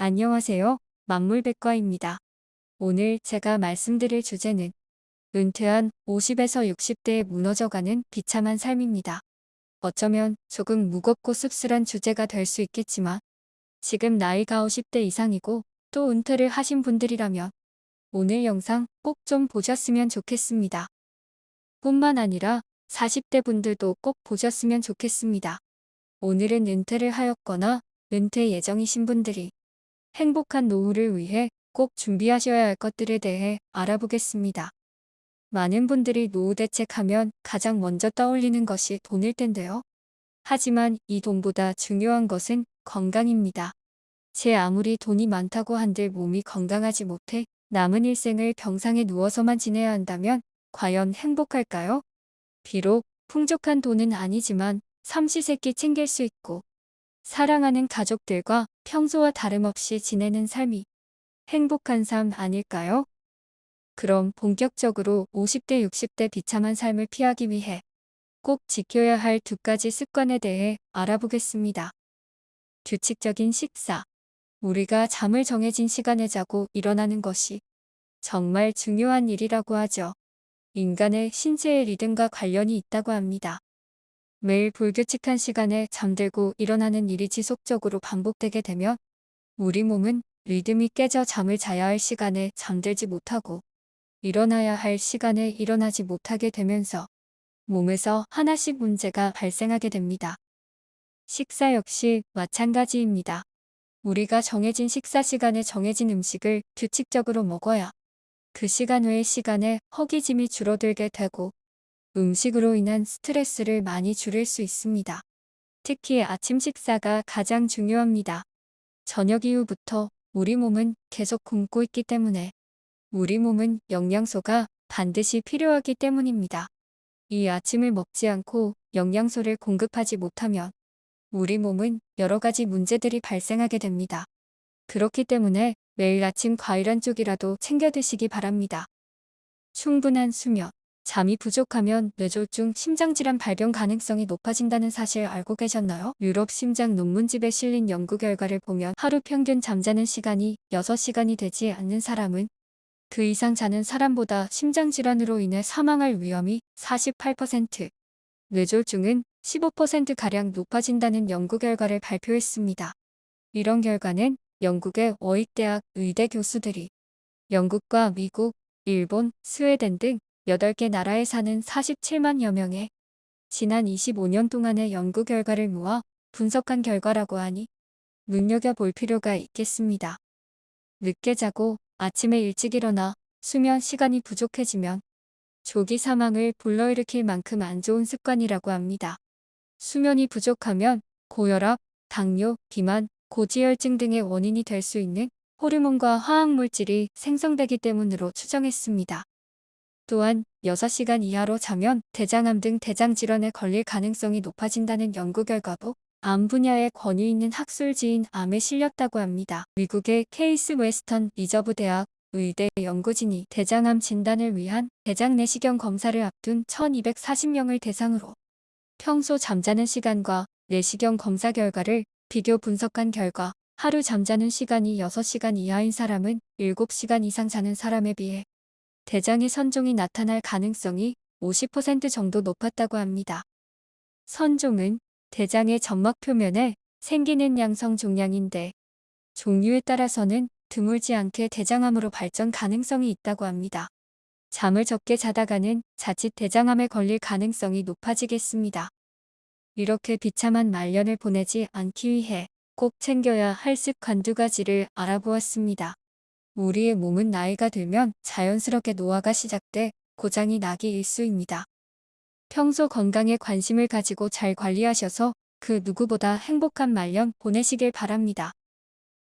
안녕하세요. 만물백과입니다. 오늘 제가 말씀드릴 주제는 은퇴한 50에서 60대에 무너져가는 비참한 삶입니다. 어쩌면 조금 무겁고 씁쓸한 주제가 될 수 있겠지만 지금 나이가 50대 이상이고 또 은퇴를 하신 분들이라면 오늘 영상 꼭 좀 보셨으면 좋겠습니다. 뿐만 아니라 40대 분들도 꼭 보셨으면 좋겠습니다. 오늘은 은퇴를 하였거나 은퇴 예정이신 분들이 행복한 노후를 위해 꼭 준비하셔야 할 것들에 대해 알아보겠습니다. 많은 분들이 노후 대책하면 가장 먼저 떠올리는 것이 돈일 텐데요. 하지만 이 돈보다 중요한 것은 건강입니다. 제 아무리 돈이 많다고 한들 몸이 건강하지 못해 남은 일생을 병상에 누워서만 지내야 한다면 과연 행복할까요? 비록 풍족한 돈은 아니지만 삼시세끼 챙길 수 있고 사랑하는 가족들과 평소와 다름없이 지내는 삶이 행복한 삶 아닐까요? 그럼 본격적으로 50대, 60대 비참한 삶을 피하기 위해 꼭 지켜야 할 두 가지 습관에 대해 알아보겠습니다. 규칙적인 식사. 우리가 잠을 정해진 시간에 자고 일어나는 것이 정말 중요한 일이라고 하죠. 인간의 신체의 리듬과 관련이 있다고 합니다. 매일 불규칙한 시간에 잠들고 일어나는 일이 지속적으로 반복되게 되면 우리 몸은 리듬이 깨져 잠을 자야 할 시간에 잠들지 못하고 일어나야 할 시간에 일어나지 못하게 되면서 몸에서 하나씩 문제가 발생하게 됩니다. 식사 역시 마찬가지입니다. 우리가 정해진 식사 시간에 정해진 음식을 규칙적으로 먹어야 그 시간 외의 시간에 허기짐이 줄어들게 되고 음식으로 인한 스트레스를 많이 줄일 수 있습니다. 특히 아침 식사가 가장 중요합니다. 저녁 이후부터 우리 몸은 계속 굶고 있기 때문에 우리 몸은 영양소가 반드시 필요하기 때문입니다. 이 아침을 먹지 않고 영양소를 공급하지 못하면 우리 몸은 여러 가지 문제들이 발생하게 됩니다. 그렇기 때문에 매일 아침 과일 한 쪽이라도 챙겨 드시기 바랍니다. 충분한 수면. 잠이 부족하면 뇌졸중, 심장질환 발병 가능성이 높아진다는 사실 알고 계셨나요? 유럽 심장 논문집에 실린 연구 결과를 보면 하루 평균 잠자는 시간이 6시간이 되지 않는 사람은 그 이상 자는 사람보다 심장질환으로 인해 사망할 위험이 48%, 뇌졸중은 15%가량 높아진다는 연구 결과를 발표했습니다. 이런 결과는 영국의 워익대학 의대 교수들이 영국과 미국, 일본, 스웨덴 등 8개 나라에 사는 47만여 명의 지난 25년 동안의 연구 결과를 모아 분석한 결과라고 하니 눈여겨볼 필요가 있겠습니다. 늦게 자고 아침에 일찍 일어나 수면 시간이 부족해지면 조기 사망을 불러일으킬 만큼 안 좋은 습관이라고 합니다. 수면이 부족하면 고혈압, 당뇨, 비만, 고지혈증 등의 원인이 될 수 있는 호르몬과 화학물질이 생성되기 때문으로 추정했습니다. 또한 6시간 이하로 자면 대장암 등 대장질환에 걸릴 가능성이 높아진다는 연구 결과도 암 분야에 권위 있는 학술지인 암에 실렸다고 합니다. 미국의 케이스 웨스턴 리저브 대학 의대 연구진이 대장암 진단을 위한 대장 내시경 검사를 앞둔 1240명을 대상으로 평소 잠자는 시간과 내시경 검사 결과를 비교 분석한 결과 하루 잠자는 시간이 6시간 이하인 사람은 7시간 이상 자는 사람에 비해 대장의 선종이 나타날 가능성이 50% 정도 높았다고 합니다. 선종은 대장의 점막 표면에 생기는 양성 종양인데 종류에 따라서는 드물지 않게 대장암으로 발전 가능성이 있다고 합니다. 잠을 적게 자다가는 자칫 대장암에 걸릴 가능성이 높아지겠습니다. 이렇게 비참한 말년을 보내지 않기 위해 꼭 챙겨야 할 습관 2가지를 알아보았습니다. 우리의 몸은 나이가 들면 자연스럽게 노화가 시작돼 고장이 나기 일쑤입니다. 평소 건강에 관심을 가지고 잘 관리하셔서 그 누구보다 행복한 말년 보내시길 바랍니다.